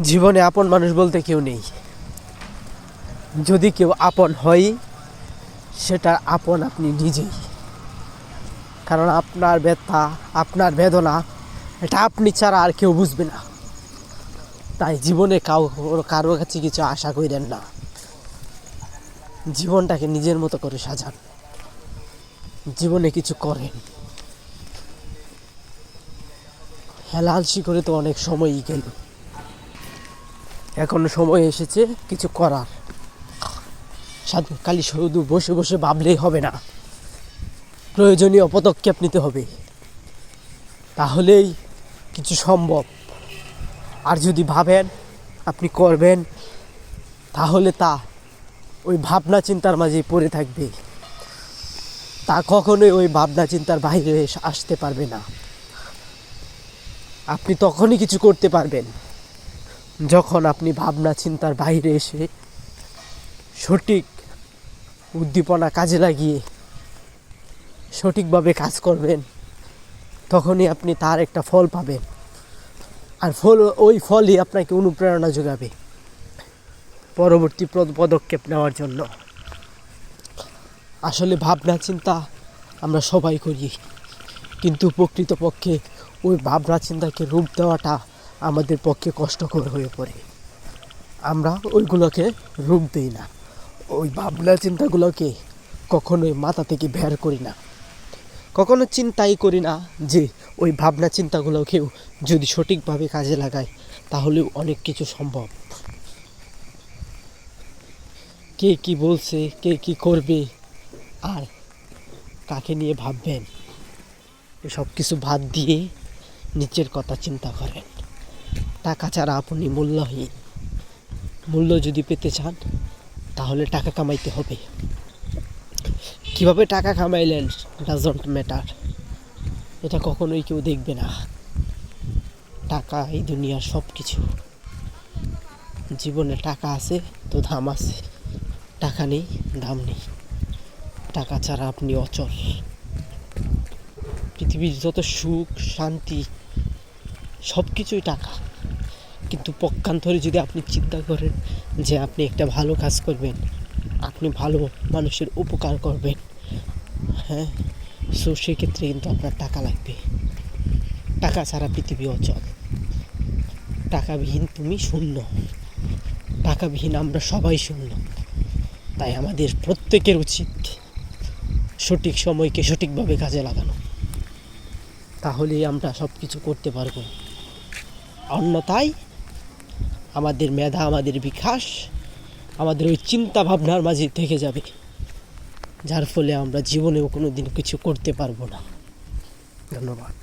জীবনে আপন মানুষ বলতে কেউ নেই। যদি কেউ আপন হয়, সেটা আপন আপনি নিজেই। কারণ আপনার ব্যথা, আপনার বেদনা, এটা আপনি ছাড়া আর কেউ বুঝবে না। তাই জীবনে কারো কাছে কিছু আশা করেন না। জীবনটাকে নিজের মতো করে সাজান, জীবনে কিছু করেন। হেলালসি করে তো অনেক সময়ই গেল, এখন সময় এসেছে কিছু করার। খালি শুধু বসে বসে ভাবলেই হবে না, প্রয়োজনীয় পদক্ষেপ নিতে হবে, তাহলেই কিছু সম্ভব। আর যদি ভাবেন আপনি করবেন, তাহলে তা ওই ভাবনা চিন্তার মাঝেই পড়ে থাকবে, তা কখনোই ওই ভাবনা চিন্তার বাইরে আসতে পারবে না। আপনি তখনই কিছু করতে পারবেন যখন আপনি ভাবনা চিন্তার বাইরে এসে সঠিক উদ্দীপনা কাজে লাগিয়ে সঠিকভাবে কাজ করবেন। তখনই আপনি তার একটা ফল পাবেন, আর ওই ফলই আপনাকে অনুপ্রেরণা যোগাবে পরবর্তী পদক্ষেপ নেওয়ার জন্য। আসলে ভাবনা চিন্তা আমরা সবাই করি, কিন্তু প্রকৃতপক্ষে ওই ভাবনা চিন্তাকে রূপ দেওয়াটা আমাদের পক্ষে কষ্টকর হয়ে পড়ে। আমরা ওইগুলোকে রূপ দিই না, ওই ভাবনা চিন্তাগুলোকে কখনোই মাথা থেকে বের করি না, কখনো চিন্তাই করি না যে ওই ভাবনা চিন্তাগুলোকেও যদি সঠিকভাবে কাজে লাগায় তাহলেও অনেক কিছু সম্ভব। কে কি বলছে, কে কি করবে, আর কাকে নিয়ে ভাববেন, এসব কিছু বাদ দিয়ে নিচের কথা চিন্তা করেন। টাকা ছাড়া আপনি মূল্যহীন। মূল্য যদি পেতে চান তাহলে টাকা কামাইতে হবে। কিভাবে টাকা কামাইলেন ডাজন্ট ম্যাটার, এটা কখনোই কেউ দেখবে না। টাকা এই দুনিয়ার সব কিছু। জীবনে টাকা আছে তো দাম আছে, টাকা নেই দাম নেই। টাকা ছাড়া আপনি অচল। পৃথিবীর যত সুখ শান্তি সব কিছুই টাকা, কিন্তু পক্ষান্তরে যদি আপনি চিন্তা করেন যে আপনি একটা ভালো কাজ করবেন, আপনি ভালো মানুষের উপকার করবেন, হ্যাঁ, সো সেক্ষেত্রে কিন্তু আপনার টাকা লাগবে। টাকা ছাড়া পৃথিবী অচল। টাকাবিহীন তুমি শূন্য, টাকাবিহীন আমরা সবাই শূন্য। তাই আমাদের প্রত্যেকের উচিত সঠিক সময়কে সঠিকভাবে কাজে লাগানো, তাহলেই আমরা সব কিছু করতে পারবো। অন্যথায় আমাদের মেধা, আমাদের বিকাশ, আমাদের ওই চিন্তা ভাবনার মাঝে থেকে যাবে, যার ফলে আমরা জীবনেও কোনো দিন কিছু করতে পারবো না। ধন্যবাদ।